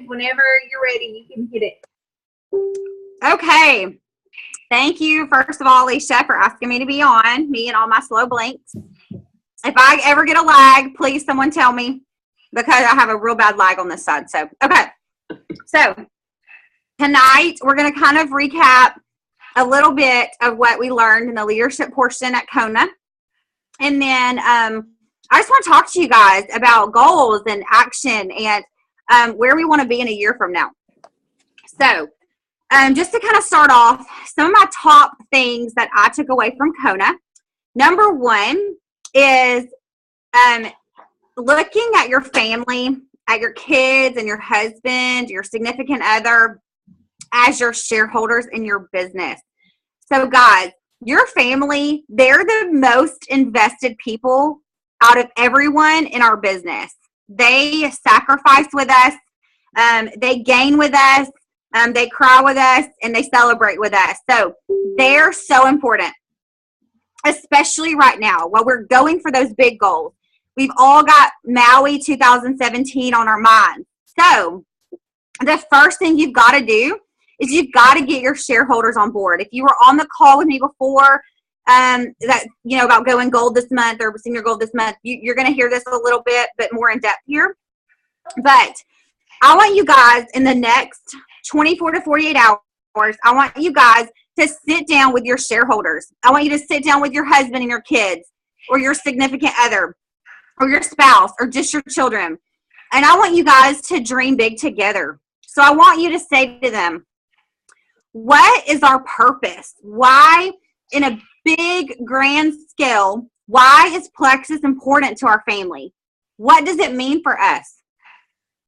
Whenever you're ready, you can hit it. Okay. Thank you, first of all, Alicia, for asking me to be on, me and all my slow blinks. If I ever get a lag, please someone tell me, because I have a real bad lag on this side. So, okay. So, tonight, we're going to kind of recap a little bit of what we learned in the leadership portion at Kona. And then I just want to talk to you guys about goals and action and where we want to be in a year from now. So, just to kind of start off, some of my top things that I took away from Kona. Number one is looking at your family, at your kids and your husband, your significant other, as your shareholders in your business. So guys, your family, they're the most invested people out of everyone in our business. They sacrifice with us, they gain with us, they cry with us, and they celebrate with us. So they're so important, especially right now while we're going for those big goals. We've all got Maui 2017 on our minds. So the first thing you've got to do is you've got to get your shareholders on board. If you were on the call with me before, that, you know, about going gold this month or senior gold this month, you're going to hear this a little bit, but more in depth here. But I want you guys in the next 24 to 48 hours, I want you guys to sit down with your shareholders. I want you to sit down with your husband and your kids or your significant other or your spouse or just your children. And I want you guys to dream big together. So I want you to say to them, what is our purpose? Why, in a big, grand scale, why is Plexus important to our family? What does it mean for us?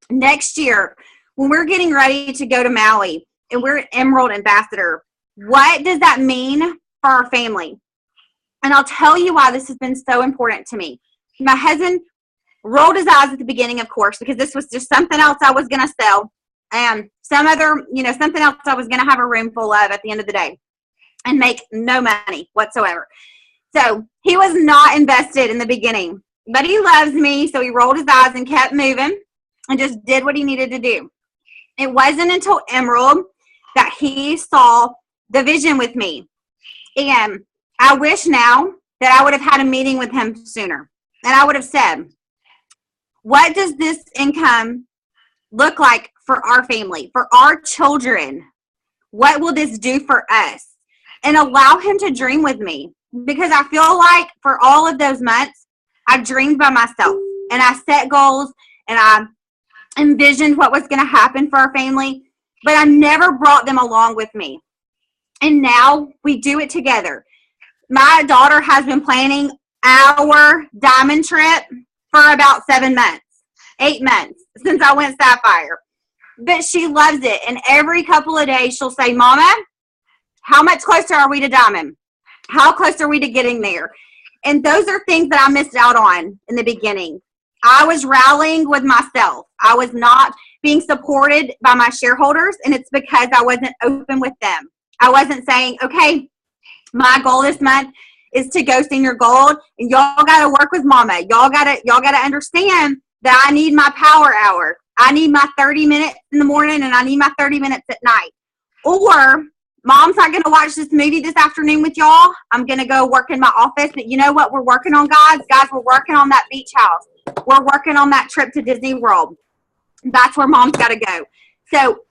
Next year, when we're getting ready to go to Maui and we're an Emerald Ambassador, what does that mean for our family? And I'll tell you why this has been so important to me. My husband rolled his eyes at the beginning, of course, because this was just something else I was going to sell. And something else I was going to have a room full of at the end of the day and make no money whatsoever. So he was not invested in the beginning, but he loves me. So he rolled his eyes and kept moving and just did what he needed to do. It wasn't until Emerald that he saw the vision with me. And I wish now that I would have had a meeting with him sooner. And I would have said, what does this income look like for our family, for our children? What will this do for us? And allow him to dream with me. Because I feel like for all of those months, I dreamed by myself. And I set goals and I envisioned what was going to happen for our family. But I never brought them along with me. And now we do it together. My daughter has been planning our diamond trip for about 7 months, 8 months since I went Sapphire. But she loves it. And every couple of days she'll say, Mama, how much closer are we to diamond? How close are we to getting there? And those are things that I missed out on in the beginning. I was rallying with myself. I was not being supported by my shareholders, and it's because I wasn't open with them. I wasn't saying, okay, my goal this month is to go senior gold, and y'all got to work with Mama. Y'all got to understand that I need my power hour. I need my 30 minutes in the morning, and I need my 30 minutes at night. Or Mom's not going to watch this movie this afternoon with y'all. I'm going to go work in my office. But you know what we're working on, guys? Guys, we're working on that beach house. We're working on that trip to Disney World. That's where Mom's got to go. So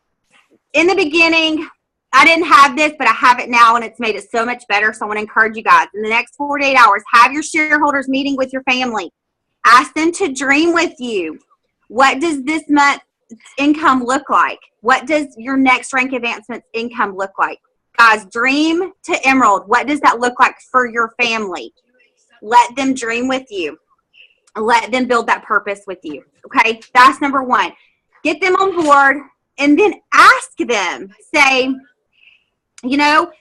in the beginning, I didn't have this, but I have it now, and it's made it so much better. So I want to encourage you guys. In the next 48 hours, have your shareholders meeting with your family. Ask them to dream with you. What does this month's income look like? What does your next rank advancement's income look like? Guys, dream to Emerald. What does that look like for your family? Let them dream with you. Let them build that purpose with you. Okay, that's number one. Get them on board and then ask them. Say, you know,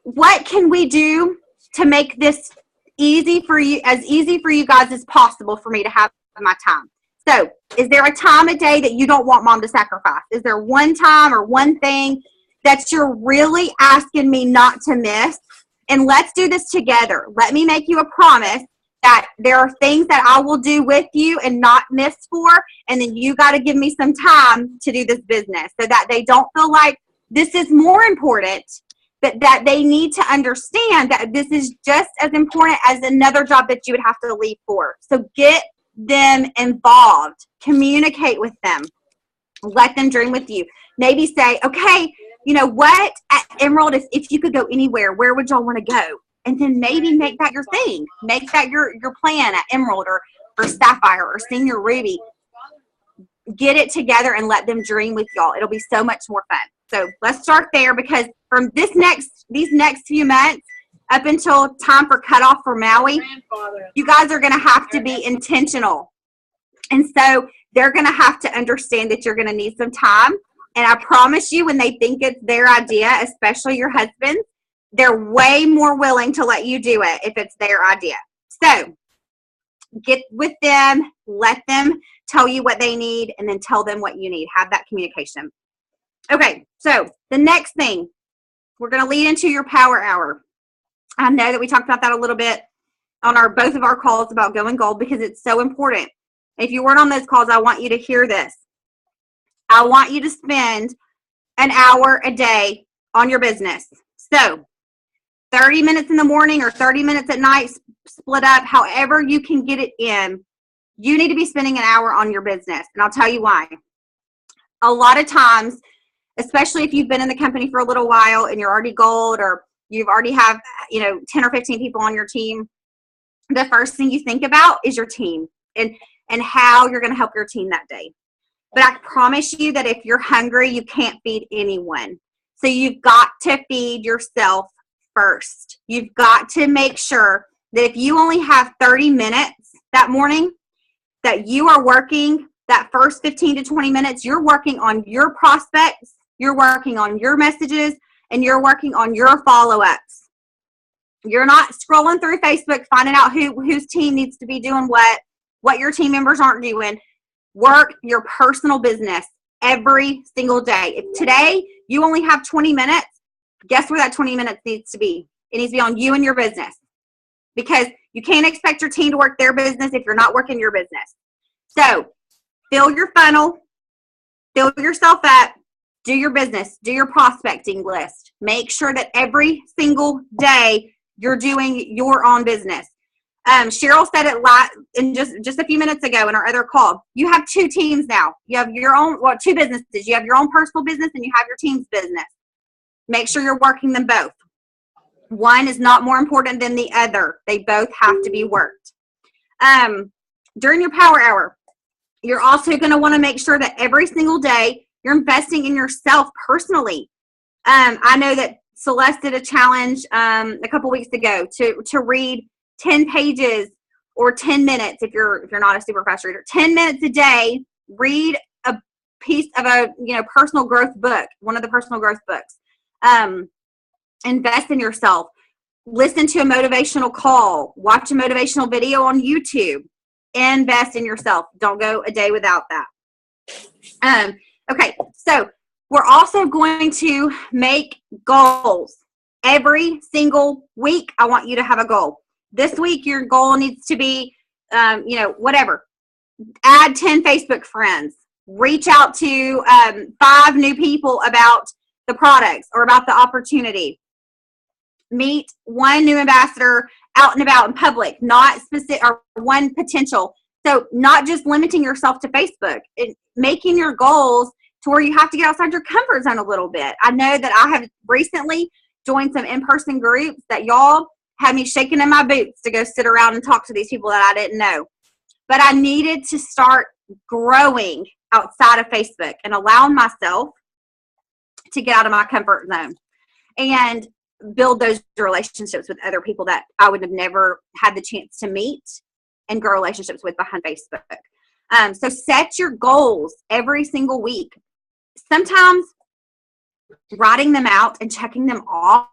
what can we do to make this easy for you, as easy for you guys as possible for me to have my time? So is there a time of day that you don't want Mom to sacrifice? Is there one time or one thing that you're really asking me not to miss? And let's do this together. Let me make you a promise that there are things that I will do with you and not miss for, and then you got to give me some time to do this business, so that they don't feel like this is more important, but that they need to understand that this is just as important as another job that you would have to leave for. So get them involved, communicate with them, let them dream with you. Maybe say, okay, you know what, at Emerald, if you could go anywhere, where would y'all want to go? And then maybe make that your thing. Make that your plan at Emerald or Sapphire or Senior Ruby. Get it together and let them dream with y'all. It'll be so much more fun. So let's start there, because from these next few months up until time for cutoff for Maui, you guys are going to have to be intentional. And so they're going to have to understand that you're going to need some time. And I promise you, when they think it's their idea, especially your husbands, they're way more willing to let you do it if it's their idea. So get with them, let them tell you what they need, and then tell them what you need. Have that communication. Okay, so the next thing, we're going to lead into your power hour. I know that we talked about that a little bit on both of our calls about going gold, because it's so important. If you weren't on those calls, I want you to hear this. I want you to spend an hour a day on your business. So 30 minutes in the morning or 30 minutes at night, split up, however you can get it in. You need to be spending an hour on your business. And I'll tell you why. A lot of times, especially if you've been in the company for a little while and you're already gold, or you've already have, 10 or 15 people on your team, the first thing you think about is your team and how you're going to help your team that day. But I promise you that if you're hungry, you can't feed anyone. So you've got to feed yourself first. You've got to make sure that if you only have 30 minutes that morning, that you are working that first 15 to 20 minutes, you're working on your prospects, you're working on your messages, and you're working on your follow-ups. You're not scrolling through Facebook, finding out whose team needs to be doing what your team members aren't doing. Work your personal business every single day. If today you only have 20 minutes, guess where that 20 minutes needs to be? It needs to be on you and your business, because you can't expect your team to work their business if you're not working your business. So fill your funnel, fill yourself up, do your business, do your prospecting list. Make sure that every single day you're doing your own business. Cheryl said it in just a few minutes ago in our other call. You have two teams now. You have your own, two businesses. You have your own personal business and you have your team's business. Make sure you're working them both. One is not more important than the other. They both have to be worked. During your power hour, you're also going to want to make sure that every single day you're investing in yourself personally. I know that Celeste did a challenge a couple weeks ago to read 10 pages or 10 minutes if you're not a super fast reader. 10 minutes a day, read a piece of a personal growth book, one of the personal growth books. Invest in yourself. Listen to a motivational call. Watch a motivational video on YouTube. Invest in yourself. Don't go a day without that. Okay, so we're also going to make goals. Every single week, I want you to have a goal. This week, your goal needs to be, whatever. Add 10 Facebook friends. Reach out to 5 new people about the products or about the opportunity. Meet one new ambassador out and about in public, not specific, or one potential. So not just limiting yourself to Facebook, making your goals to where you have to get outside your comfort zone a little bit. I know that I have recently joined some in-person groups that y'all had me shaking in my boots to go sit around and talk to these people that I didn't know. But I needed to start growing outside of Facebook and allowing myself to get out of my comfort zone and build those relationships with other people that I would have never had the chance to meet and grow relationships with behind Facebook. So set your goals every single week. Sometimes writing them out and checking them off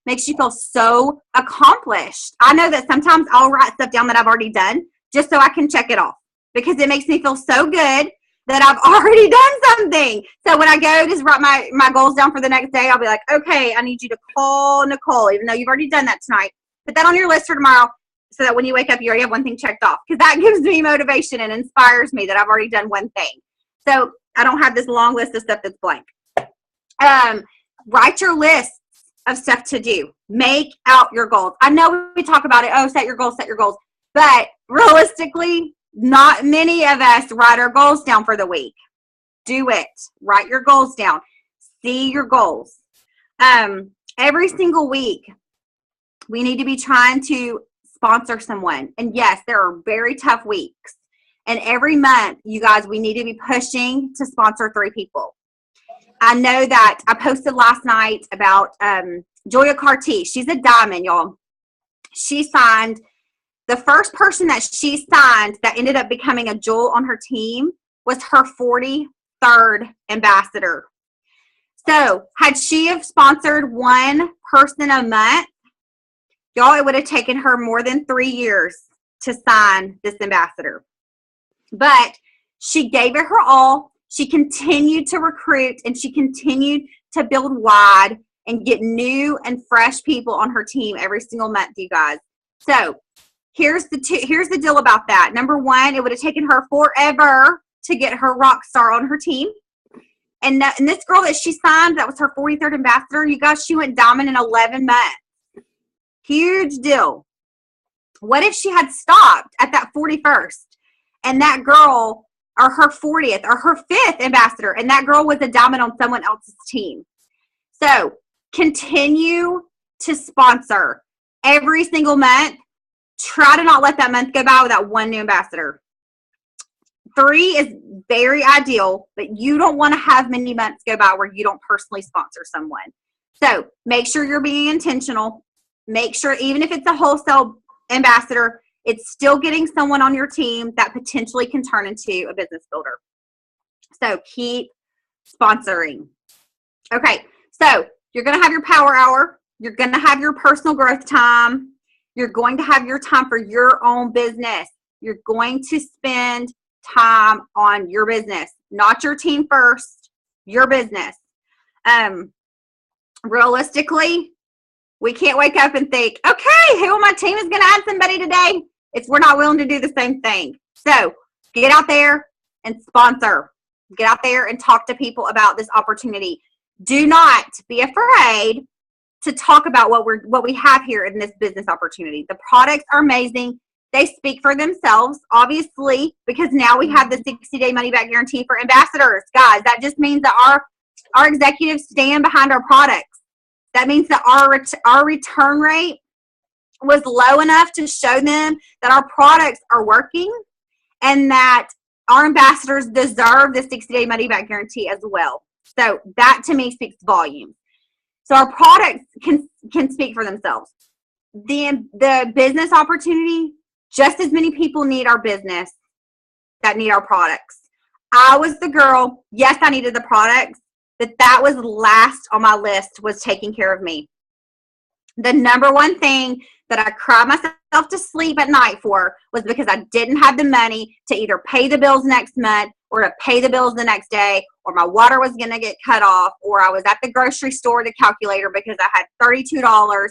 makes you feel so accomplished. I know that sometimes I'll write stuff down that I've already done just so I can check it off, because it makes me feel so good that I've already done something. So when I go just write my goals down for the next day, I'll be like, okay, I need you to call Nicole, even though you've already done that tonight. Put that on your list for tomorrow. so that when you wake up, you already have one thing checked off, because that gives me motivation and inspires me that I've already done one thing. So I don't have this long list of stuff that's blank. Write your lists of stuff to do. Make out your goals. I know we talk about it. Oh, set your goals, set your goals. But realistically, not many of us write our goals down for the week. Do it. Write your goals down. See your goals. Every single week, we need to be trying to sponsor someone. And yes, there are very tough weeks. And every month, you guys, we need to be pushing to sponsor 3 people. I know that I posted last night about Joya Carty. She's a diamond, y'all. She signed, the first person that she signed that ended up becoming a jewel on her team was her 43rd ambassador. So had she have sponsored one person a month, y'all, it would have taken her more than 3 years to sign this ambassador. But she gave it her all. She continued to recruit, and she continued to build wide and get new and fresh people on her team every single month, you guys. So here's the deal about that. Number one, it would have taken her forever to get her rock star on her team. And this girl that she signed, that was her 43rd ambassador, you guys, she went diamond in 11 months. Huge deal. What if she had stopped at that 41st and that girl, or her 40th or her 5th ambassador, and that girl was a diamond on someone else's team? So continue to sponsor every single month. Try to not let that month go by without one new ambassador. 3 is very ideal, but you don't want to have many months go by where you don't personally sponsor someone. So make sure you're being intentional. Make sure, even if it's a wholesale ambassador, it's still getting someone on your team that potentially can turn into a business builder. So keep sponsoring. Okay, so you're going to have your power hour. You're going to have your personal growth time. You're going to have your time for your own business. You're going to spend time on your business, not your team first, your business. Realistically, we can't wake up and think, okay, who on my team is going to add somebody today? If we're not willing to do the same thing. So get out there and sponsor. Get out there and talk to people about this opportunity. Do not be afraid to talk about what we have here in this business opportunity. The products are amazing. They speak for themselves, obviously, because now we have the 60-day money-back guarantee for ambassadors. Guys, that just means that our executives stand behind our products. That means that our return rate was low enough to show them that our products are working and that our ambassadors deserve the 60-day money-back guarantee as well. So that, to me, speaks volumes. So our products can speak for themselves. The business opportunity, just as many people need our business that need our products. I was the girl, yes, I needed the products, but that was last on my list, was taking care of me. The number one thing that I cried myself to sleep at night for was because I didn't have the money to either pay the bills next month or to pay the bills the next day, or my water was going to get cut off, or I was at the grocery store to calculator because I had $32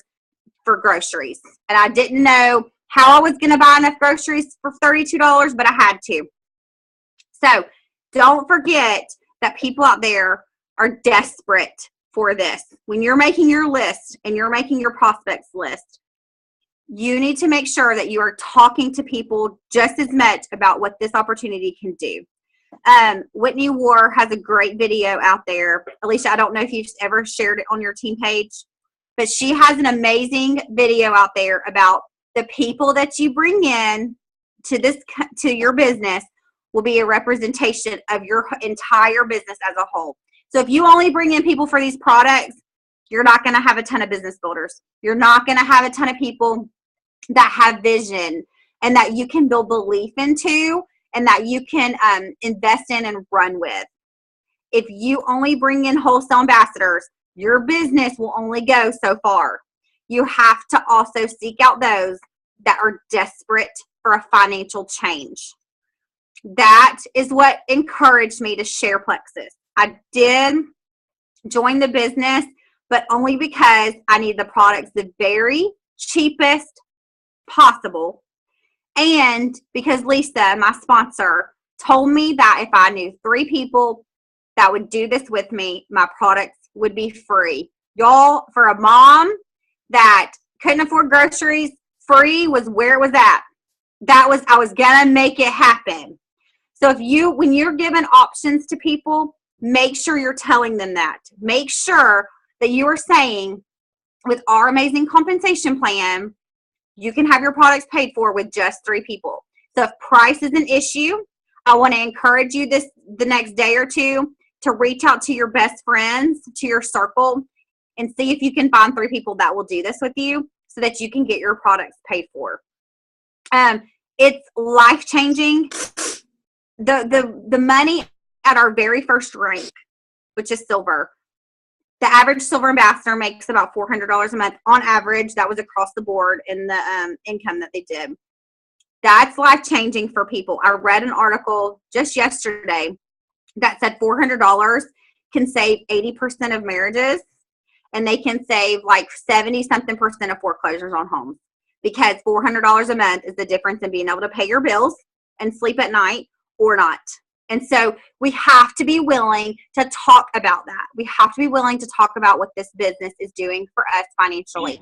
for groceries. And I didn't know how I was going to buy enough groceries for $32, but I had to. So don't forget that people out there are desperate for this. When you're making your list and you're making your prospects list, you need to make sure that you are talking to people just as much about what this opportunity can do. Whitney War has a great video out there. Alicia, I don't know if you've ever shared it on your team page, but she has an amazing video out there about the people that you bring in to your business will be a representation of your entire business as a whole. So if you only bring in people for these products, you're not going to have a ton of business builders. You're not going to have a ton of people that have vision and that you can build belief into and that you can invest in and run with. If you only bring in wholesale ambassadors, your business will only go so far. You have to also seek out those that are desperate for a financial change. That is what encouraged me to share Plexus. I did join the business, but only because I need the products the very cheapest possible. And because Lisa, my sponsor, told me that if I knew 3 people that would do this with me, my products would be free. Y'all, for a mom that couldn't afford groceries, free was where it was at. I was gonna make it happen. So when you're giving options to people, make sure you're telling them that. Make sure that you are saying, with our amazing compensation plan, you can have your products paid for with just 3 people. So if price is an issue, I want to encourage you the next day or two to reach out to your best friends, to your circle, and see if you can find 3 people that will do this with you so that you can get your products paid for. It's life-changing. The money at our very first rank, which is silver, the average silver ambassador makes about $400 a month on average. That was across the board in the income that they did. That's life-changing for people. I read an article just yesterday that said $400 can save 80% of marriages, and they can save like 70-something% of foreclosures on homes, because $400 a month is the difference in being able to pay your bills and sleep at night or not. And so we have to be willing to talk about that. We have to be willing to talk about what this business is doing for us financially.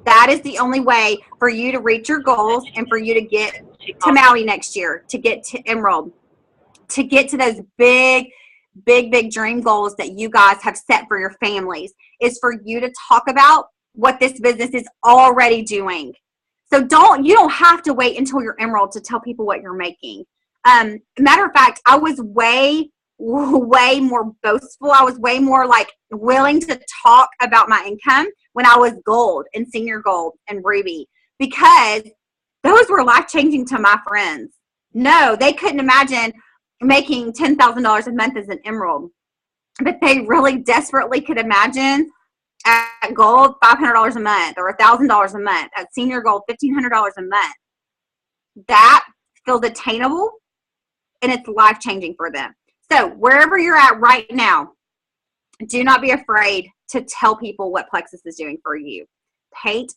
That is the only way for you to reach your goals and for you to get to Maui next year, to get to Emerald, to get to those big dream goals that you guys have set for your families, is for you to talk about what this business is already doing. So you don't have to wait until you're Emerald to tell people what you're making. Matter of fact, I was way more boastful. I was way more like willing to talk about my income when I was gold and senior gold and ruby, because those were life-changing to my friends. No, they couldn't imagine making $10,000 a month as an Emerald, but they really desperately could imagine at gold $500 a month or $1,000 a month, at senior gold $1,500 a month. That feels attainable, and it's life-changing for them. So wherever you're at right now, do not be afraid to tell people what Plexus is doing for you. Paint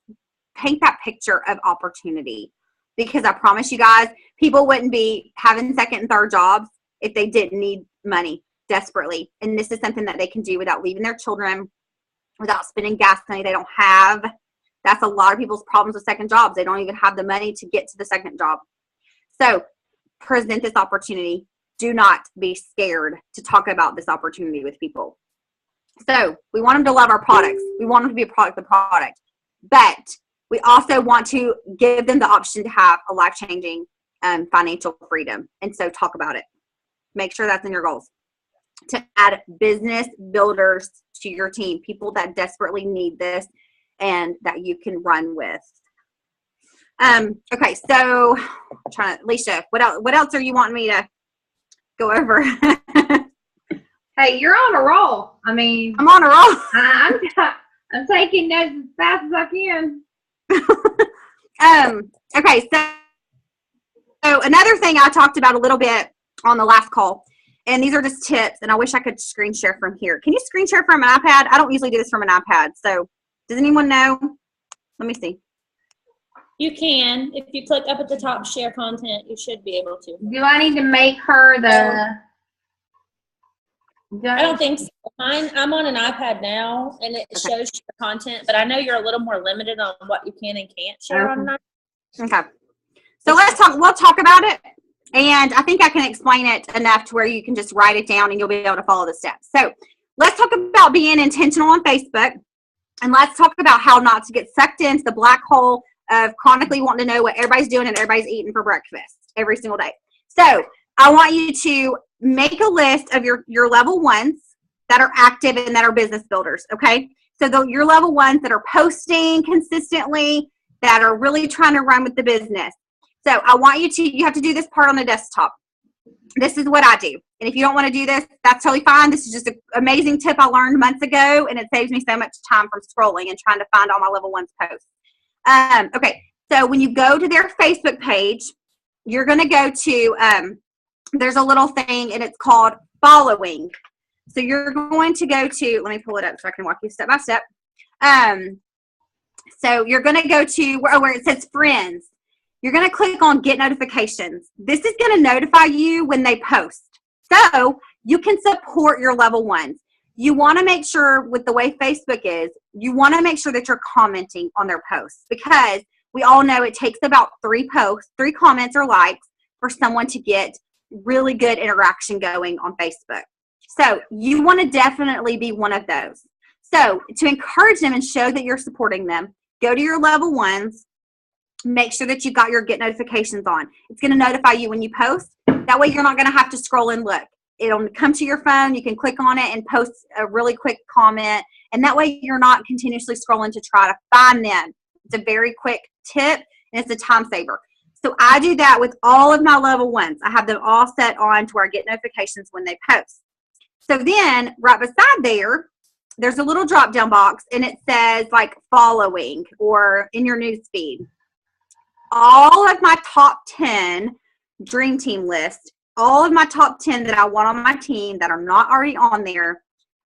that picture of opportunity, because I promise you guys, people wouldn't be having second and third jobs if they didn't need money desperately. And this is something that they can do without leaving their children, without spending gas money they don't have. That's a lot of people's problems with second jobs. They don't even have the money to get to the second job. So present this opportunity. Do not be scared to talk about this opportunity with people. So we want them to love our products. We want them to be a product of the product. But we also want to give them the option to have a life-changing financial freedom. And so talk about it. Make sure that's in your goals. To add business builders to your team, people that desperately need this and that you can run with. Okay, so Alicia, what else are you wanting me to go over? Hey, you're on a roll. I mean, I'm on a roll. I'm taking notes as fast as I can. Okay, so another thing I talked about a little bit on the last call, and these are just tips, and I wish I could screen share from here. Can you screen share from an iPad? I don't usually do this from an iPad, so does anyone know? Let me see. You can. If you click up at the top, share content, you should be able to. Do I need to make her the... I don't think so. I'm on an iPad now, and it shows your content, but I know you're a little more limited on what you can and can't share on an iPad. Okay. So we'll talk about it, and I think I can explain it enough to where you can just write it down and you'll be able to follow the steps. So let's talk about being intentional on Facebook, and let's talk about how not to get sucked into the black hole of chronically wanting to know what everybody's doing and everybody's eating for breakfast every single day. So I want you to make a list of your level ones that are active and that are business builders, okay? So your level ones that are posting consistently, that are really trying to run with the business. So I want you have to do this part on the desktop. This is what I do. And if you don't want to do this, that's totally fine. This is just an amazing tip I learned months ago, and it saves me so much time from scrolling and trying to find all my level ones posts. Okay, so when you go to their Facebook page, you're going to go to, there's a little thing, and it's called following. So you're going to go to, let me pull it up so I can walk you step by step. So you're going to go to where it says friends. you're going to click on Get Notifications. This is going to notify you when they post. So you can support your level ones. You want to make sure with the way Facebook is, you want to make sure that you're commenting on their posts, because we all know it takes about 3 comments or likes for someone to get really good interaction going on Facebook. So you want to definitely be one of those. So to encourage them and show that you're supporting them, go to your level ones, make sure that you've got your Get Notifications on. It's going to notify you when you post. That way you're not going to have to scroll and look. It'll come to your phone. You can click on it and post a really quick comment. And that way you're not continuously scrolling to try to find them. It's a very quick tip, and it's a time saver. So I do that with all of my level ones. I have them all set on to where I get notifications when they post. So then right beside there, there's a little drop down box, and it says like following or in your news feed. All of my top 10 dream team list, all of my top 10 that I want on my team that are not already on there,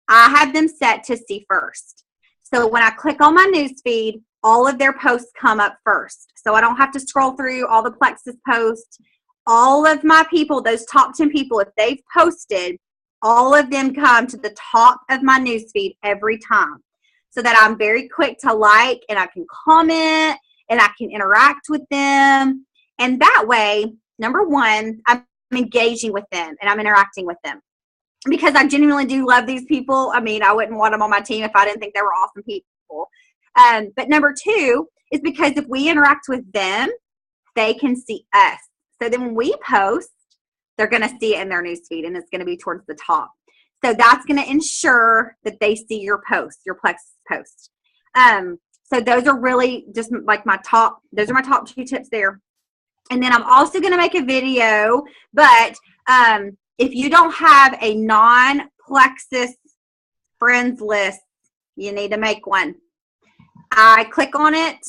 I have them set to see first. So when I click on my news feed, all of their posts come up first. So I don't have to scroll through all the Plexus posts. All of my people, those top 10 people, if they've posted, all of them come to the top of my news feed every time, so that I'm very quick to like, and I can comment, and I can interact with them. And that way, number one, I'm engaging with them and I'm interacting with them, because I genuinely do love these people. I mean, I wouldn't want them on my team if I didn't think they were awesome people. But number two is because if we interact with them, they can see us. So then when we post, they're going to see it in their newsfeed, and it's going to be towards the top. So that's going to ensure that they see your post, your Plexus post. So those are really just like those are my top 2 tips there. And then I'm also going to make a video, but if you don't have a non-Plexus friends list, you need to make one. I click on it,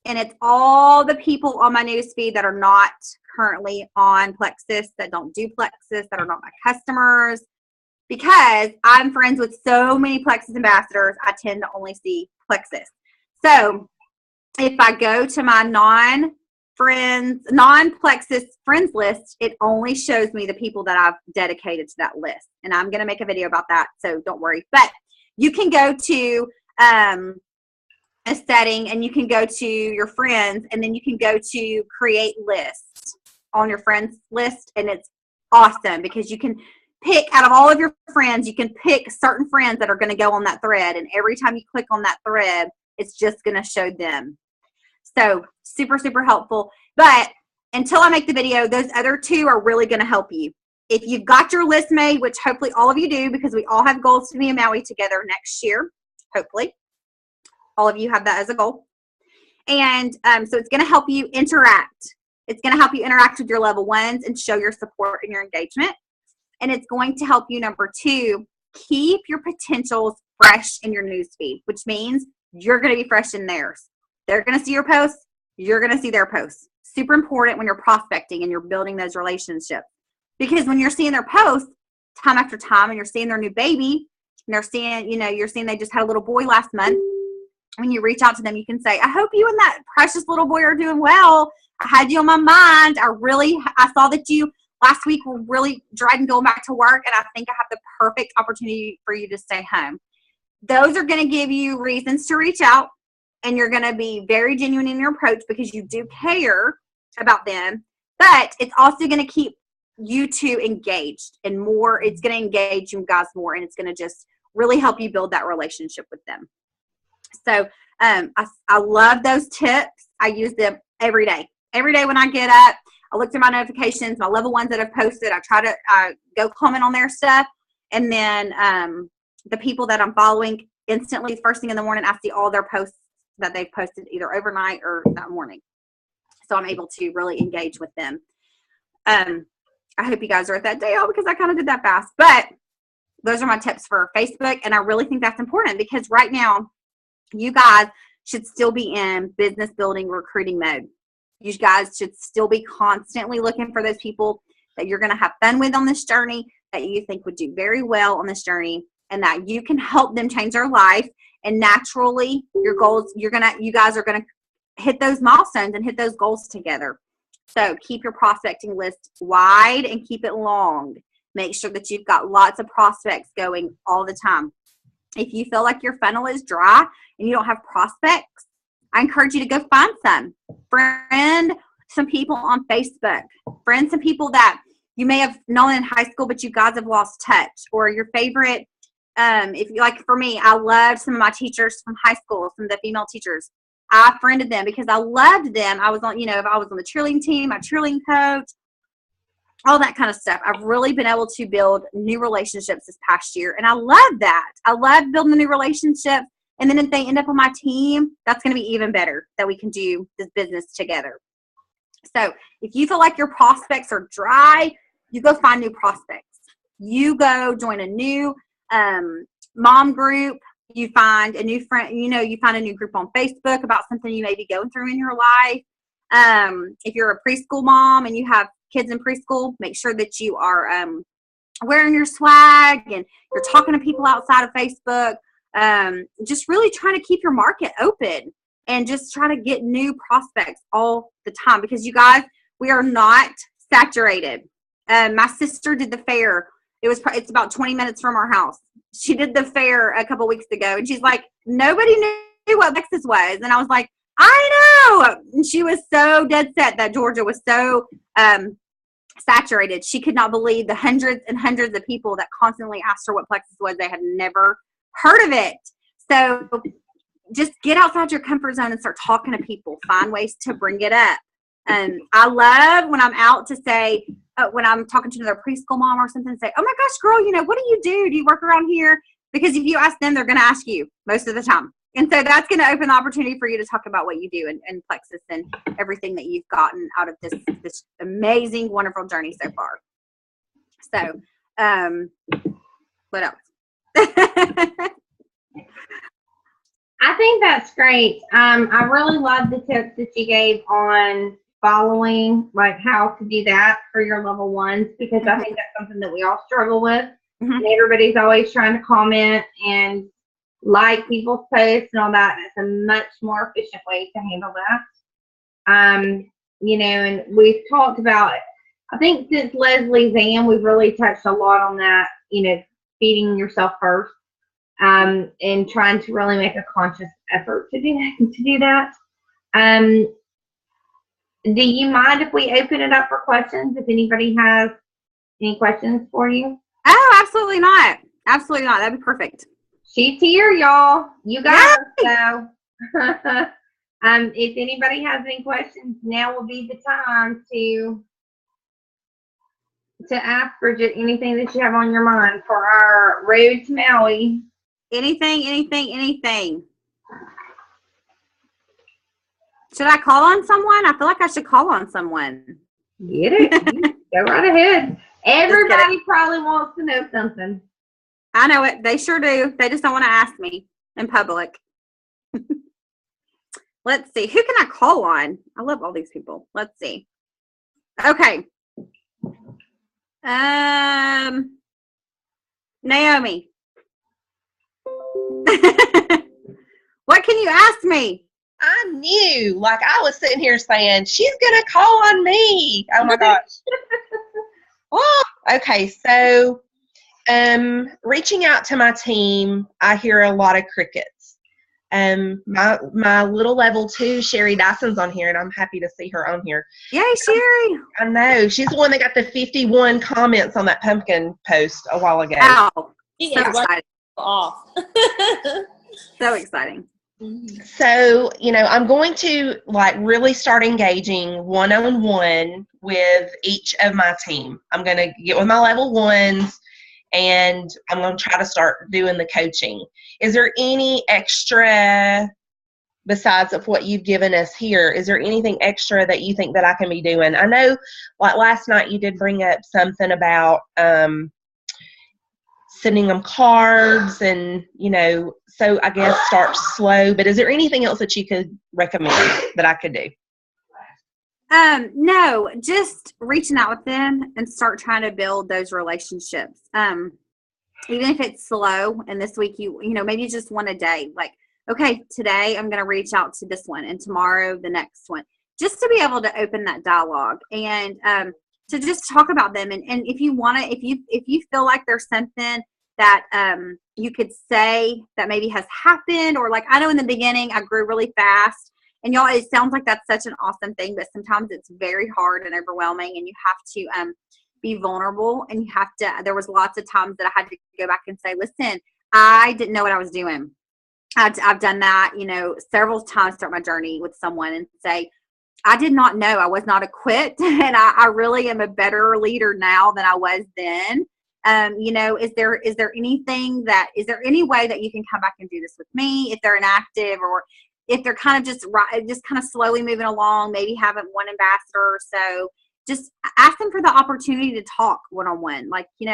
and it's all the people on my newsfeed that are not currently on Plexus, that don't do Plexus, that are not my customers. Because I'm friends with so many Plexus ambassadors, I tend to only see Plexus. So if I go to my non-Plexus friends list, it only shows me the people that I've dedicated to that list. And I'm going to make a video about that, so don't worry. But you can go to a setting, and you can go to your friends, and then you can go to create lists on your friends list. And it's awesome because you can pick out of all of your friends, you can pick certain friends that are going to go on that thread. And every time you click on that thread, it's just going to show them. So super, super helpful. But until I make the video, those other 2 are really going to help you. If you've got your list made, which hopefully all of you do, because we all have goals to be in Maui together next year, hopefully. All of you have that as a goal. And so it's going to help you interact. It's going to help you interact with your level ones and show your support and your engagement. And it's going to help you, number 2, keep your potentials fresh in your newsfeed, which means you're going to be fresh in theirs. They're going to see your posts. You're going to see their posts. Super important when you're prospecting and you're building those relationships. Because when you're seeing their posts time after time, and you're seeing their new baby, and they're seeing, you're seeing they just had a little boy last month, when you reach out to them, you can say, I hope you and that precious little boy are doing well. I had you on my mind. I saw that you last week were really dreading going back to work, and I think I have the perfect opportunity for you to stay home. Those are going to give you reasons to reach out, and you're going to be very genuine in your approach because you do care about them. But it's also going to keep you 2 engaged and more. It's going to engage you guys more, and it's going to just really help you build that relationship with them. So I love those tips. I use them every day. Every day when I get up, I look through my notifications, my level ones that I've posted. I try to go comment on their stuff. And then the people that I'm following instantly, first thing in the morning, I see all their posts that they've posted either overnight or that morning. So I'm able to really engage with them. I hope you guys are at that day all, because I kind of did that fast. But those are my tips for Facebook. And I really think that's important because right now, you guys should still be in business building, recruiting mode. You guys should still be constantly looking for those people that you're going to have fun with on this journey, that you think would do very well on this journey, and that you can help them change their life. And naturally, your goals, you guys are going to hit those milestones and hit those goals together. So keep your prospecting list wide and keep it long. Make sure that you've got lots of prospects going all the time. If you feel like your funnel is dry and you don't have prospects, I encourage you to go find some. Friend some people on Facebook. Friend some people that you may have known in high school, but you guys have lost touch. Or your favorite, if you like, for me, I loved some of my teachers from high school, some of the female teachers. I friended them because I loved them. I was on, if I was on the cheerleading team, my cheerleading coach, all that kind of stuff. I've really been able to build new relationships this past year. And I love that. I love building the new relationships. And then if they end up on my team, that's going to be even better that we can do this business together. So if you feel like your prospects are dry, you go find new prospects. You go join a new mom group. You find a new friend, you find a new group on Facebook about something you may be going through in your life. If you're a preschool mom and you have kids in preschool, make sure that you are wearing your swag and you're talking to people outside of Facebook. Just really trying to keep your market open and just try to get new prospects all the time, because you guys, we are not saturated. My sister did the fair. It's about 20 minutes from our house. She did the fair a couple weeks ago, and she's like, nobody knew what Texas was. And I was like, I know. And she was so dead set that Georgia was so saturated. She could not believe the hundreds and hundreds of people that constantly asked her what Plexus was. They had never heard of it. So just get outside your comfort zone and start talking to people. Find ways to bring it up. And I love when I'm out to say, when I'm talking to another preschool mom or something, say, oh my gosh, girl, what do you do? Do you work around here? Because if you ask them, they're going to ask you most of the time. And so that's going to open the opportunity for you to talk about what you do in Plexus and everything that you've gotten out of this amazing, wonderful journey so far. So, what else? I think that's great. I really love the tips that you gave on following, like how to do that for your level ones, because I think that's something that we all struggle with. And everybody's always trying to comment and like people's posts and all that. It's a much more efficient way to handle that. And we've talked about, I think since Leslie's Ann, we've really touched a lot on that, feeding yourself first. And trying to really make a conscious effort to do that. Do you mind if we open it up for questions? If anybody has any questions for you? Oh, absolutely not. Absolutely not. That'd be perfect. She's here, y'all. You got her. So, if anybody has any questions, now will be the time to ask Bridget anything that you have on your mind for our road to Maui. Anything. Should I call on someone? I feel like I should call on someone. Get it. Go right ahead. Everybody probably wants to know something. I know it. They sure do. They just don't want to ask me in public. Let's see. Who can I call on? I love all these people. Let's see. Okay. Naomi. What can you ask me? I knew, like I was sitting here saying, she's going to call on me. Oh my gosh. Well, okay. So, reaching out to my team, I hear a lot of crickets. My little level 2, Sherry Dyson's on here, and I'm happy to see her on here. Yay, Sherry. I know. She's the one that got the 51 comments on that pumpkin post a while ago. Wow. She So is exciting. off. So exciting. So, I'm going to really start engaging one-on-one with each of my team. I'm going to get with my level 1s and I'm going to try to start doing the coaching. Is there any extra, besides of what you've given us here, is there anything extra that you think that I can be doing? I know last night you did bring up something about sending them cards and, so I guess start slow, but is there anything else that you could recommend that I could do? No, just reaching out with them and start trying to build those relationships. Even if it's slow and this week maybe just one a day, like, okay, today I'm going to reach out to this one and tomorrow the next one. just to be able to open that dialogue and to just talk about them. And if you want to, if you feel like there's something that you could say that maybe has happened, or like, I know in the beginning I grew really fast, and y'all, it sounds like that's such an awesome thing, but sometimes it's very hard and overwhelming, and you have to be vulnerable, and you have to, there was lots of times that I had to go back and say, listen, I didn't know what I was doing. I've done that, you know, several times throughout my journey with someone, and say, I did not know, I was not equipped, and I really am a better leader now than I was then. You know, is there anything that, is there any way that you can come back and do this with me if they're inactive, or if they're kind of just kind of slowly moving along, maybe haven't one ambassador or so, just ask them for the opportunity to talk one-on-one. Like, you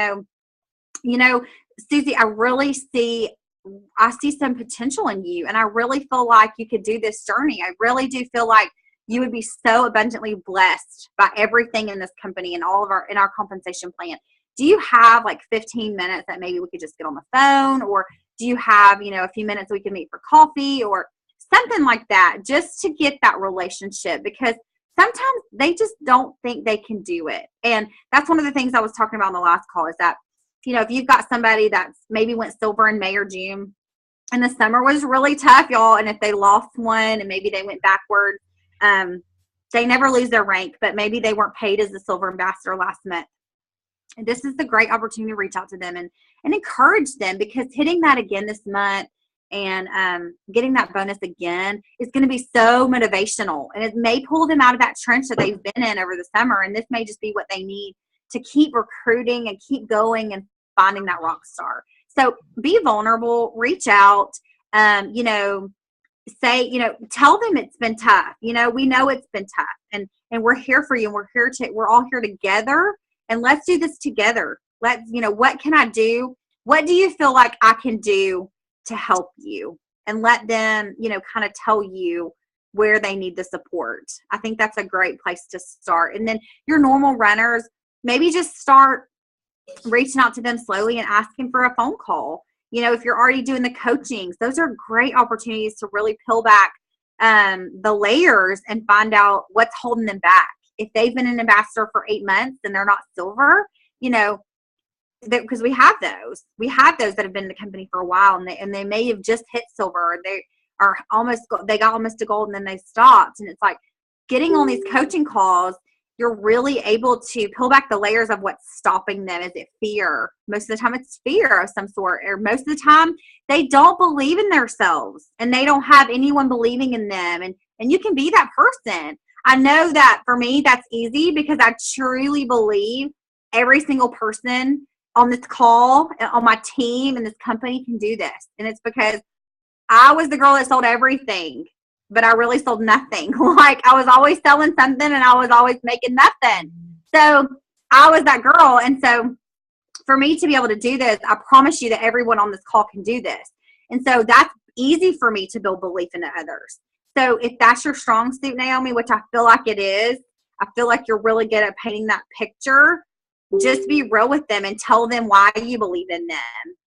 know, Susie, I see some potential in you, and I really feel like you could do this journey. I really do feel like you would be so abundantly blessed by everything in this company and all of our compensation plan. Do you have like 15 minutes that maybe we could just get on the phone, or do you have, you know, a few minutes we can meet for coffee or something like that, just to get that relationship? Because sometimes they just don't think they can do it. And that's one of the things I was talking about in the last call, is that, you know, if you've got somebody that's maybe went silver in May or June, and the summer was really tough, y'all, and if they lost one and maybe they went backward, they never lose their rank, but maybe they weren't paid as a silver ambassador last month. And this is a great opportunity to reach out to them and encourage them, because hitting that again this month and getting that bonus again is going to be so motivational, and it may pull them out of that trench that they've been in over the summer. And this may just be what they need to keep recruiting and keep going and finding that rock star. So be vulnerable, reach out, you know, say, you know, tell them it's been tough. You know, we know it's been tough, and we're here for you, and we're all here together, and let's do this together. Let's, you know, what can I do? What do you feel like I can do to help you? And let them, you know, kind of tell you where they need the support. I think that's a great place to start. And then your normal runners, maybe just start reaching out to them slowly and asking for a phone call. You know, if you're already doing the coachings, those are great opportunities to really peel back the layers and find out what's holding them back. If they've been an ambassador for 8 months and they're not silver, you know, because we have those that have been in the company for a while, and they may have just hit silver, or they got almost to gold and then they stopped. And it's like, getting on these coaching calls, you're really able to peel back the layers of what's stopping them. Is it fear? Most of the time it's fear of some sort, or most of the time they don't believe in themselves and they don't have anyone believing in them. And you can be that person. I know that for me, that's easy, because I truly believe every single person on this call, on my team, and this company can do this. And it's because I was the girl that sold everything, but I really sold nothing. Like, I was always selling something and I was always making nothing. So I was that girl. And so for me to be able to do this, I promise you that everyone on this call can do this. And so that's easy for me to build belief into others. So if that's your strong suit, Naomi, which I feel like it is, I feel like you're really good at painting that picture. Just be real with them and tell them why you believe in them,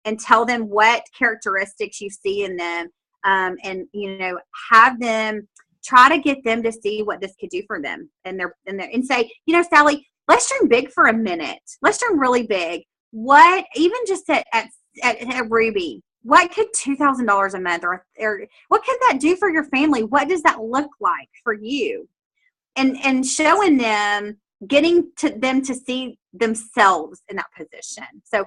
and tell them what characteristics you see in them. And, you know, have them try to get them to see what this could do for them. And say, you know, Sally, let's dream big for a minute. Let's dream really big. What, even just at Ruby, what could $2,000 a month or what could that do for your family? What does that look like for you? And showing them, getting to them to see themselves in that position. So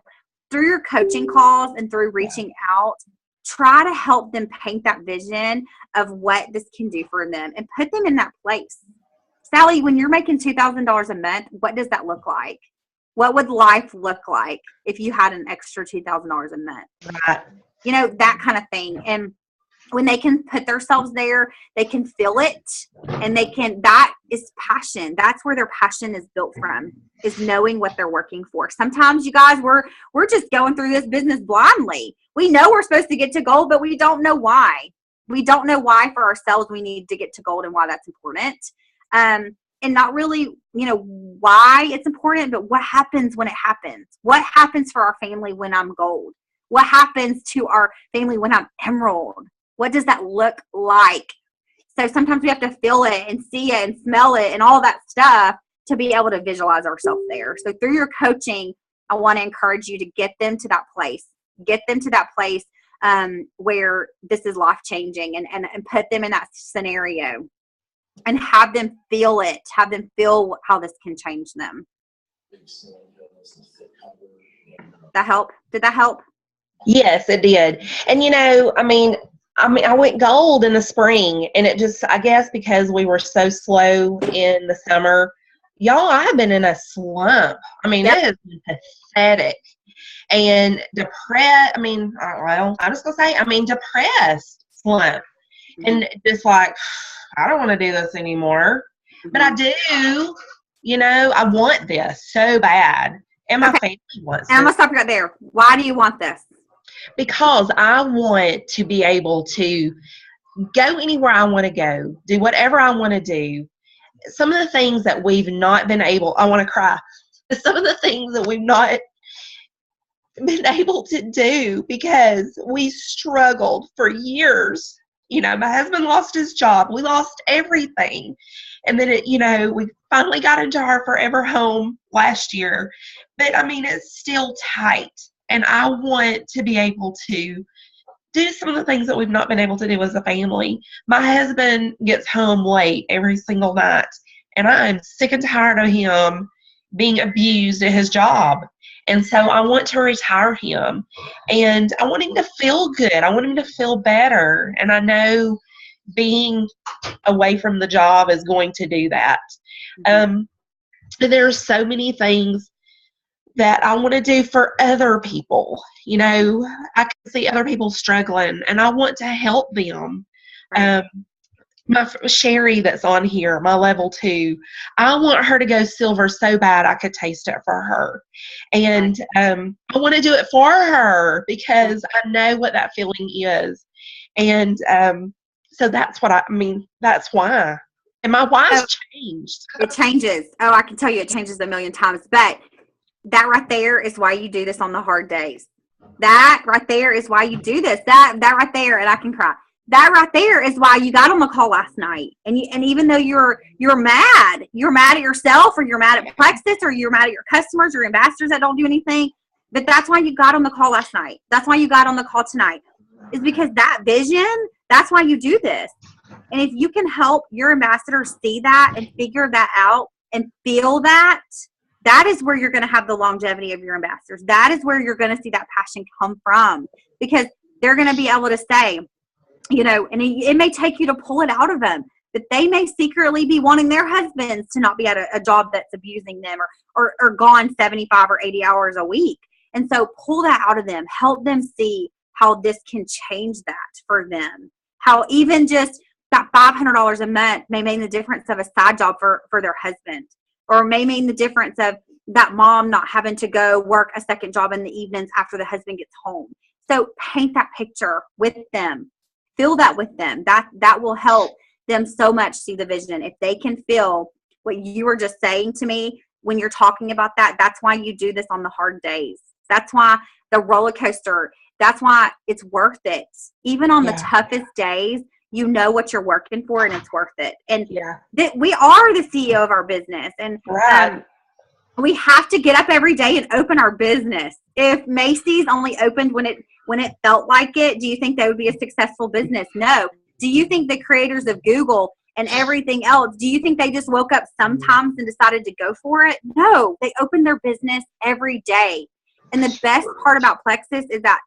through your coaching calls and through reaching out, try to help them paint that vision of what this can do for them and put them in that place. Sally, when you're making $2,000 a month, what does that look like? What would life look like if you had an extra $2,000 a month? Right. You know, that kind of thing. And when they can put themselves there, they can feel it, and that is passion. That's where their passion is built from, is knowing what they're working for. Sometimes, you guys, we're just going through this business blindly. We know we're supposed to get to gold, but we don't know why. We don't know why for ourselves we need to get to gold and why that's important. And not really, you know, why it's important, but what happens when it happens? What happens for our family when I'm gold? What happens to our family when I'm emerald? What does that look like? So sometimes we have to feel it and see it and smell it and all that stuff to be able to visualize ourselves there. So through your coaching, I want to encourage you to get them to that place. Get them to that place where this is life-changing, and put them in that scenario and have them feel it. Have them feel how this can change them. That help? Did that help? Yes, it did. And I went gold in the spring, and it just, I guess because we were so slow in the summer, y'all, I've been in a slump. It has been pathetic and depressed. I'm just going to say, depressed slump. And just like, I don't want to do this anymore. But I do, I want this so bad. And my family wants it. I'm going to stop you right there. Why do you want this? Because I want to be able to go anywhere I want to go, do whatever I want to do. Some of the things that we've not been able, I want to cry. Some of the things that we've not been able to do because we struggled for years. My husband lost his job. We lost everything. And then we finally got into our forever home last year. But it's still tight. And I want to be able to do some of the things that we've not been able to do as a family. My husband gets home late every single night, and I'm sick and tired of him being abused at his job. And so I want to retire him, and I want him to feel good. I want him to feel better. And I know being away from the job is going to do that. There's so many things that I want to do for other people. I can see other people struggling, and I want to help them. My Sherry that's on here, my level 2, I want her to go silver so bad I could taste it for her. And I want to do it for her because I know what that feeling is. And so that's what that's why. And my why's changed. It changes. Oh, I can tell you it changes a million times. But that right there is why you do this on the hard days. That right there is why you do this. That right there, and I can cry. That right there is why you got on the call last night. And even though you're mad at yourself, or you're mad at Plexus, or you're mad at your customers or ambassadors that don't do anything, but that's why you got on the call last night. That's why you got on the call tonight. Is because that vision, that's why you do this. And if you can help your ambassadors see that and figure that out and feel that, that is where you're going to have the longevity of your ambassadors. That is where you're going to see that passion come from, because they're going to be able to say, and it may take you to pull it out of them, but they may secretly be wanting their husbands to not be at a job that's abusing them or gone 75 or 80 hours a week. And so pull that out of them, help them see how this can change that for them. How even just that $500 a month may mean the difference of a side job for their husband, or may mean the difference of that mom not having to go work a second job in the evenings after the husband gets home. So paint that picture with them. Feel that with them. That will help them so much see the vision. If they can feel what you were just saying to me when you're talking about that, that's why you do this on the hard days. That's why the roller coaster, that's why it's worth it. Even on the toughest days, you know what you're working for, and it's worth it. And we are the CEO of our business, and we have to get up every day and open our business. If Macy's only opened when it felt like it, do you think they would be a successful business? No. Do you think the creators of Google and everything else, do you think they just woke up sometimes and decided to go for it? No. They opened their business every day. And the best part about Plexus is that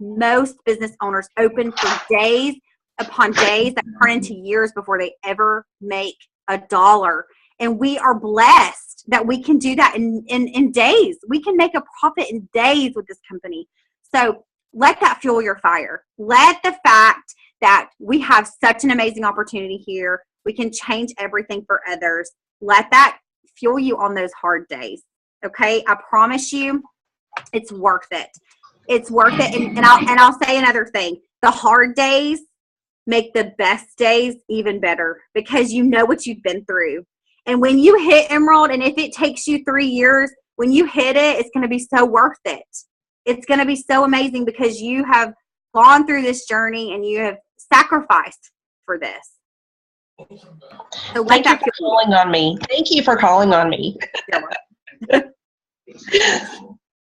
most business owners open for days upon days that turn into years before they ever make $1. And we are blessed that we can do that in days. We can make a profit in days with this company. So let that fuel your fire. Let the fact that we have such an amazing opportunity here, we can change everything for others. Let that fuel you on those hard days. Okay? I promise you, it's worth it. It's worth it. And I'll say another thing. The hard days make the best days even better, because you know what you've been through. And when you hit Emerald, and if it takes you 3 years, when you hit it, it's going to be so worth it. It's going to be so amazing, because you have gone through this journey and you have sacrificed. for this. So Thank you for calling on me. Thank you for calling on me.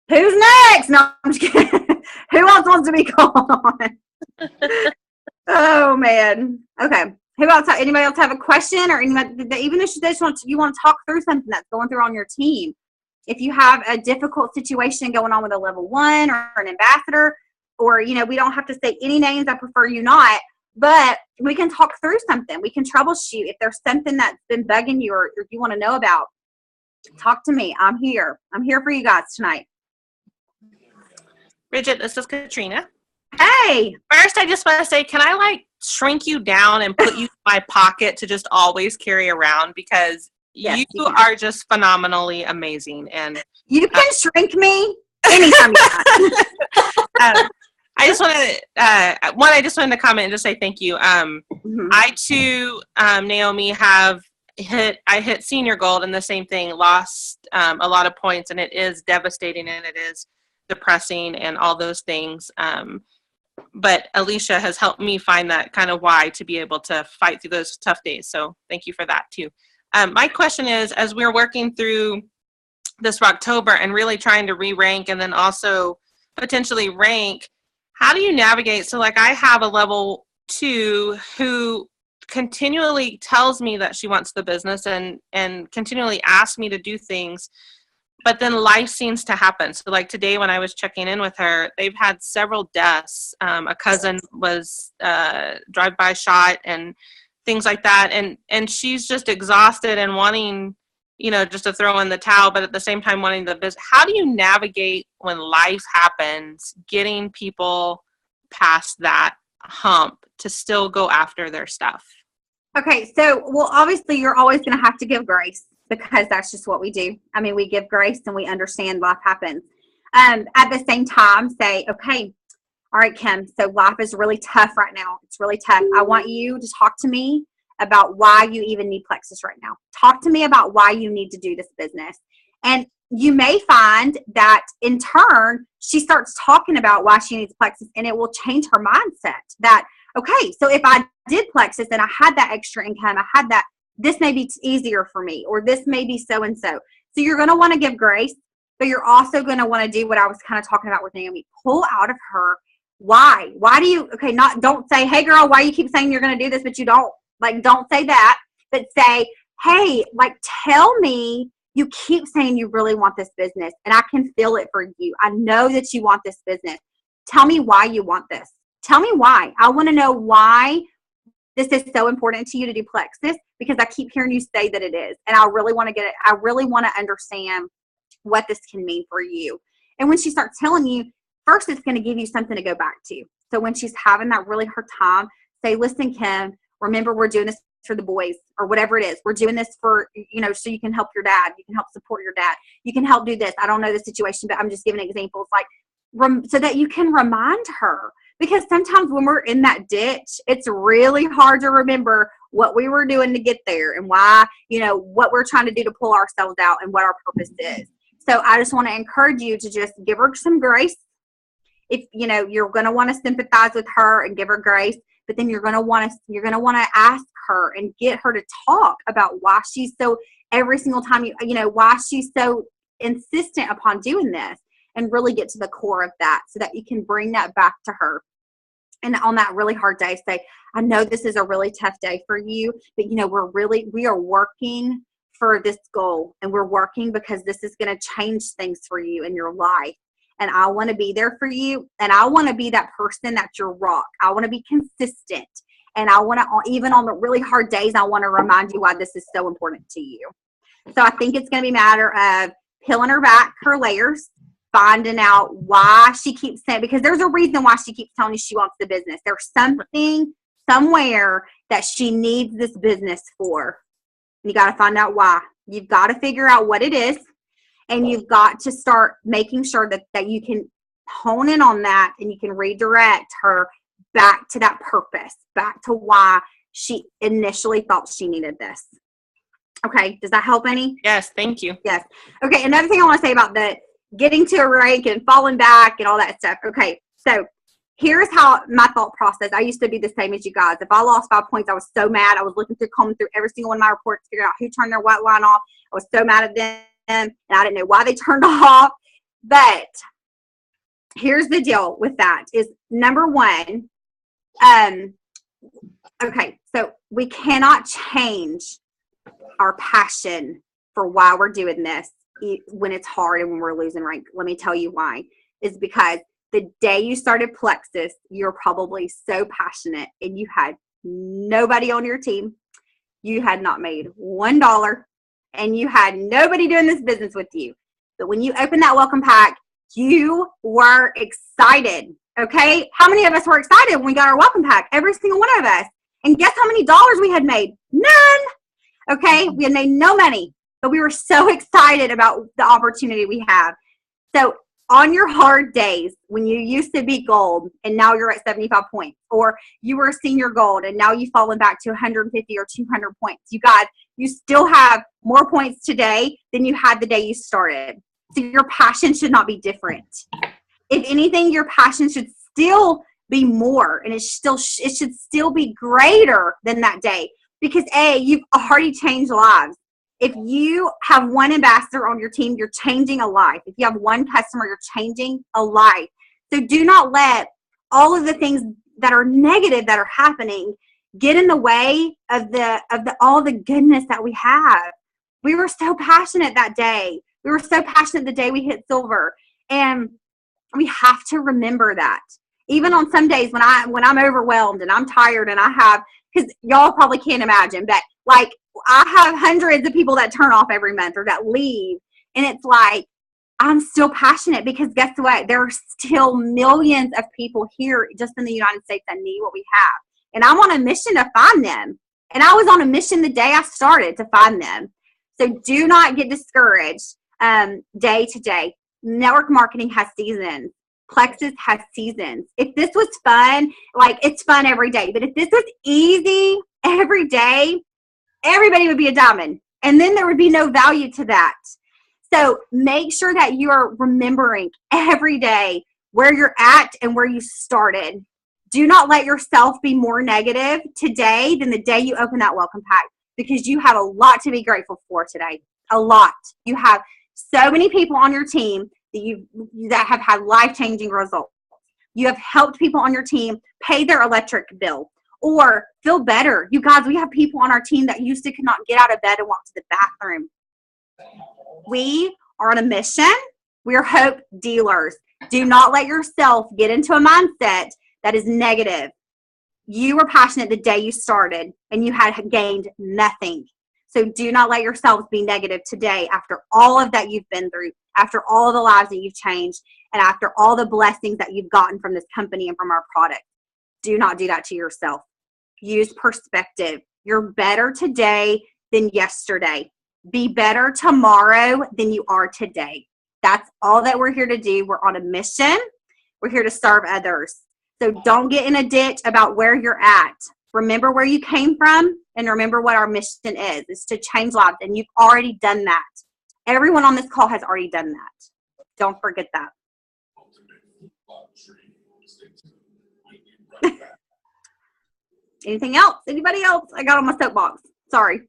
Who's next? No, I'm just kidding. Who else wants to be called on? Oh man. Okay. Who else? Anybody else have a question, or anybody? Even if you want to talk through something that's going through on your team. If you have a difficult situation going on with a level 1 or an ambassador, or we don't have to say any names. I prefer you not. But we can talk through something. We can troubleshoot. If there's something that's been bugging you or you want to know about, talk to me. I'm here. I'm here for you guys tonight. Brigette, this is Katrina. Hey. First, I just want to say, can I shrink you down and put you in my pocket to just always carry around? Because yes, you are just phenomenally amazing. And you can shrink me anytime you want. I just want to, I just wanted to comment and just say thank you. I too, Naomi, I hit senior gold, and the same thing, lost a lot of points, and it is devastating and it is depressing and all those things. But Alicia has helped me find that kind of why to be able to fight through those tough days. So thank you for that too. My question is, as we're working through this October and really trying to re-rank and then also potentially rank, how do you navigate? So I have a level 2 who continually tells me that she wants the business and continually asks me to do things, but then life seems to happen. So today when I was checking in with her, they've had several deaths. A cousin was drive-by shot and things like that. And she's just exhausted and wanting, just to throw in the towel, but at the same time wanting the business. How do you navigate when life happens, getting people past that hump to still go after their stuff? Okay, so, obviously you're always going to have to give grace because that's just what we do. I mean, we give grace and we understand life happens. At the same time, say, okay, all right, Kim, so life is really tough right now. It's really tough. I want you to talk to me about why you even need Plexus right now. Talk to me about why you need to do this business. And you may find that in turn, she starts talking about why she needs Plexus, and it will change her mindset that, okay, so if I did Plexus and I had that extra income, I had that, this may be easier for me, or this may be so-and-so. So you're going to want to give grace, but you're also going to want to do what I was kind of talking about with Naomi. Pull out of her why. Why do you, okay, don't say, hey girl, why you keep saying you're going to do this, but you don't. Don't say that, but say, hey, tell me, you keep saying you really want this business, and I can feel it for you. I know that you want this business. Tell me why you want this. Tell me why. I want to know why this is so important to you to do Plexus, because I keep hearing you say that it is, and I really want to get it. I really want to understand what this can mean for you. And when she starts telling you, first, it's going to give you something to go back to. So when she's having that really hard time, say, listen, Kim, remember, we're doing this for the boys, or whatever it is. We're doing this for, so you can help your dad. You can help support your dad. You can help do this. I don't know the situation, but I'm just giving examples, so that you can remind her. Because sometimes when we're in that ditch, it's really hard to remember what we were doing to get there and why, what we're trying to do to pull ourselves out and what our purpose is. So I just want to encourage you to just give her some grace. If, you're going to want to sympathize with her and give her grace, but then you're going to want to ask her and get her to talk about why she's so, every single time why she's so insistent upon doing this, and really get to the core of that so that you can bring that back to her. And on that really hard day, say, I know this is a really tough day for you, but we are working for this goal, and we're working because this is going to change things for you in your life. And I want to be there for you. And I want to be that person that's your rock. I want to be consistent. And I want to, even on the really hard days, I want to remind you why this is so important to you. So I think it's going to be a matter of peeling her back, her layers, finding out why she keeps saying, because there's a reason why she keeps telling you she wants the business. There's something somewhere that she needs this business for. And you got to find out why. You've got to figure out what it is. And you've got to start making sure that you can hone in on that, and you can redirect her back to that purpose, back to why she initially thought she needed this. Okay, does that help any? Yes, thank you. Yes. Okay, another thing I want to say about the getting to a rank and falling back and all that stuff. Okay, so here's how my thought process. I used to be the same as you guys. If I lost 5 points, I was so mad. I was combing through every single one of my reports, figuring out who turned their white line off. I was so mad at them, and I didn't know why they turned off. But here's the deal with that is, number one, okay, so we cannot change our passion for why we're doing this when it's hard and when we're losing rank. Let me tell you why. Is because the day you started Plexus, you're probably so passionate and you had nobody on your team. You had not made $1 and you had nobody doing this business with you. But when you opened that welcome pack, you were excited. Okay. How many of us were excited when we got our welcome pack? Every single one of us. And guess how many dollars we had made? None. Okay. We had made no money, but we were so excited about the opportunity we have. So on your hard days, when you used to be gold and now you're at 75 points, or you were a senior gold and now you've fallen back to 150 or 200 points, you guys, you still have more points today than you had the day you started. So your passion should not be different. If anything, your passion should still be more, and it should still be greater than that day, because you've already changed lives. If you have one ambassador on your team, you're changing a life. If you have one customer, you're changing a life. So do not let all of the things that are negative that are happening get in the way of all the goodness that we have. We were so passionate that day. We were so passionate the day we hit silver, and we have to remember that. Even on some days when I'm overwhelmed and I'm tired and because y'all probably can't imagine, but like I have hundreds of people that turn off every month or that leave, and it's like I'm still passionate because guess what? There are still millions of people here just in the United States that need what we have, and I'm on a mission to find them. And I was on a mission the day I started to find them. So do not get discouraged day to day. Network marketing has seasons. Plexus has seasons. If this was fun, like it's fun every day, but if this was easy every day, everybody would be a diamond, and then there would be no value to that. So make sure that you are remembering every day where you're at and where you started. Do not let yourself be more negative today than the day you open that welcome pack, because you have a lot to be grateful for today. A lot. You have so many people on your team that have had life-changing results. You have helped people on your team pay their electric bill or feel better. You guys, we have people on our team that used to could not get out of bed and walk to the bathroom. We are on a mission. We are hope dealers. Do not let yourself get into a mindset that is negative. You were passionate the day you started and you had gained nothing. So do not let yourselves be negative today after all of that you've been through, after all of the lives that you've changed, and after all the blessings that you've gotten from this company and from our product. Do not do that to yourself. Use perspective. You're better today than yesterday. Be better tomorrow than you are today. That's all that we're here to do. We're on a mission. We're here to serve others. So don't get in a ditch about where you're at. Remember where you came from, and remember what our mission is. It's to change lives, and you've already done that. Everyone on this call has already done that. Don't forget that. Anything else? Anybody else? I got on my soapbox. Sorry.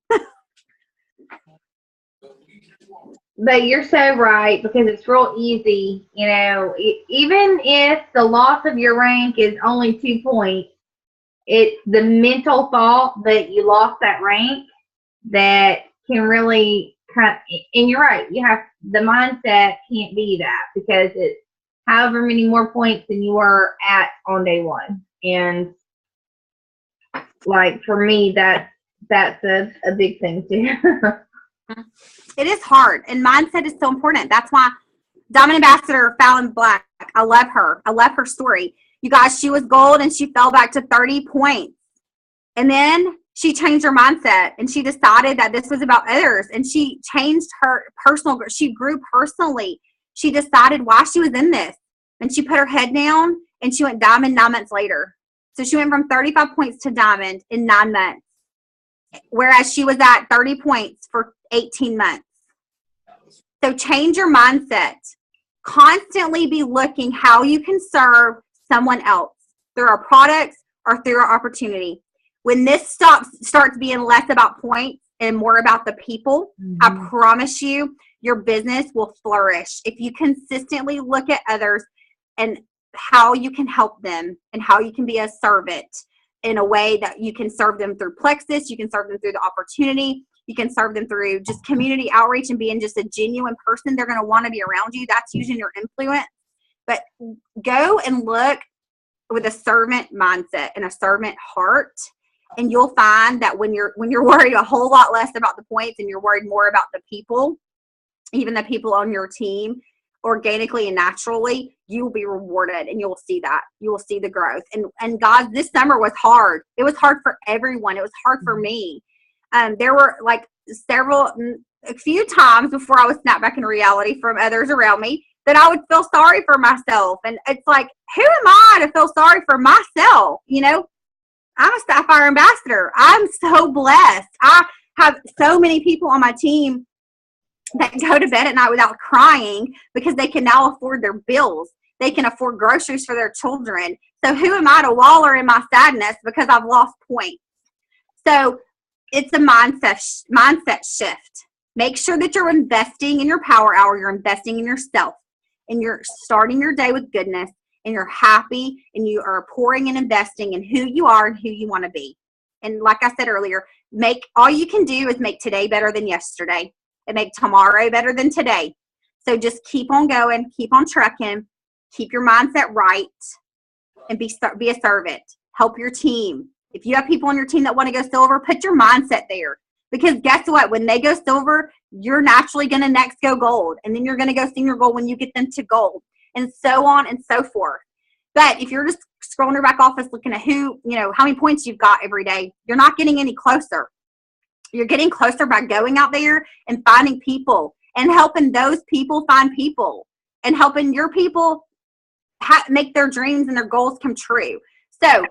But you're so right, because it's real easy, even if the loss of your rank is only 2 points, it's the mental thought that you lost that rank that can really and you're right, you have the mindset can't be that, because it's however many more points than you were at on day one. And like for me, that's a big thing too. It is hard, and mindset is so important. That's why Diamond Ambassador Fallon Black, I love her. I love her story. You guys, she was gold and she fell back to 30 points. And then she changed her mindset and she decided that this was about others, and she changed her she grew personally. She decided why she was in this, and she put her head down and she went diamond 9 months later. So she went from 35 points to diamond in 9 months, whereas she was at 30 points for 18 months. So change your mindset. Constantly be looking how you can serve someone else. through our products or through our opportunity. When this starts being less about points and more about the people, I promise you, your business will flourish. If you consistently look at others and how you can help them and how you can be a servant in a way that you can serve them through Plexus, you can serve them through the opportunity, you can serve them through just community outreach and being just a genuine person. They're going to want to be around you. That's using your influence. But go and look with a servant mindset and a servant heart, and you'll find that when you're worried a whole lot less about the points and you're worried more about the people, even the people on your team, organically and naturally, you will be rewarded, and you will see that. You will see the growth. And God, this summer was hard. It was hard for everyone. It was hard for me. There were like a few times before I was snapped back into reality from others around me that I would feel sorry for myself. And it's like, who am I to feel sorry for myself? You know, I'm a Sapphire ambassador. I'm so blessed. I have so many people on my team that go to bed at night without crying because they can now afford their bills. They can afford groceries for their children. So who am I to wallow in my sadness because I've lost points? So it's a mindset shift. Make sure that you're investing in your power hour. You're investing in yourself, and you're starting your day with goodness, and you're happy, and you are pouring and investing in who you are and who you want to be. And like I said earlier, all you can do is make today better than yesterday and make tomorrow better than today. So just keep on going, keep on trucking, keep your mindset right, and be a servant. Help your team. If you have people on your team that want to go silver, put your mindset there. Because guess what? When they go silver, you're naturally going to next go gold. And then you're going to go senior gold when you get them to gold. And so on and so forth. But if you're just scrolling your back office looking at how many points you've got every day, you're not getting any closer. You're getting closer by going out there and finding people and helping those people find people and helping your people make their dreams and their goals come true. So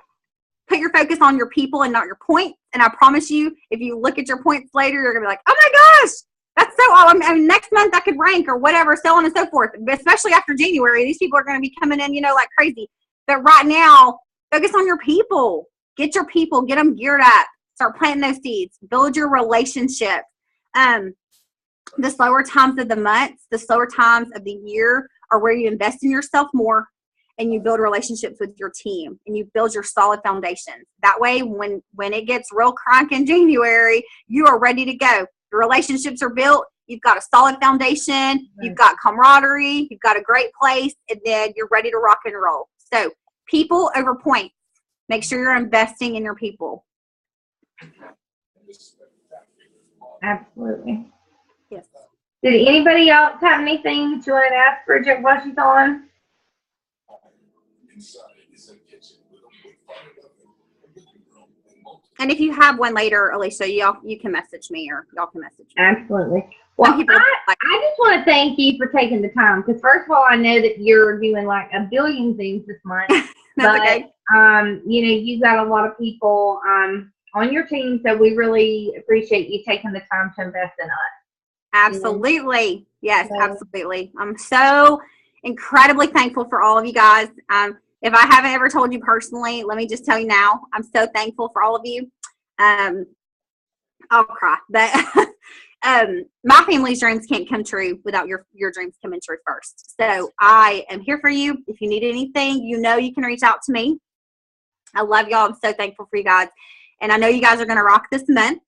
put your focus on your people and not your points. And I promise you, if you look at your points later, you're going to be like, oh my gosh, that's so awesome. I mean, next month I could rank or whatever, so on and so forth. But especially after January, these people are going to be coming in, like crazy. But right now, focus on your people. Get your people, get them geared up. Start planting those seeds. Build your relationship. The slower times of the months, the slower times of the year are where you invest in yourself more, and you build relationships with your team, and you build your solid foundations. That way, when it gets real crank in January, you are ready to go. Your relationships are built. You've got a solid foundation. You've got camaraderie. You've got a great place, and then you're ready to rock and roll. So people over points. Make sure you're investing in your people. Absolutely. Yes. Did anybody else have anything that you wanted to ask Bridget while she's on? And if you have one later, Alicia, you can message me, or y'all can message me. Absolutely. Well, I just want to thank you for taking the time, because first of all, I know that you're doing like a billion things this month. That's okay. You got a lot of people on your team, so we really appreciate you taking the time to invest in us. Absolutely. Yes, absolutely. I'm so incredibly thankful for all of you guys. If I haven't ever told you personally, let me just tell you now, I'm so thankful for all of you. I'll cry, but my family's dreams can't come true without your dreams coming true first. So I am here for you. If you need anything, you can reach out to me. I love y'all. I'm so thankful for you guys. And I know you guys are going to rock this month.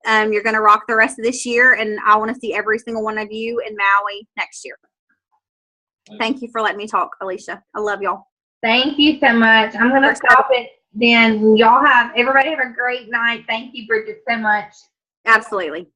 You're going to rock the rest of this year. And I want to see every single one of you in Maui next year. Thank you for letting me talk, Alicia. I love y'all. Thank you so much. I'm going to stop it then. Everybody have a great night. Thank you, Bridget, so much. Absolutely.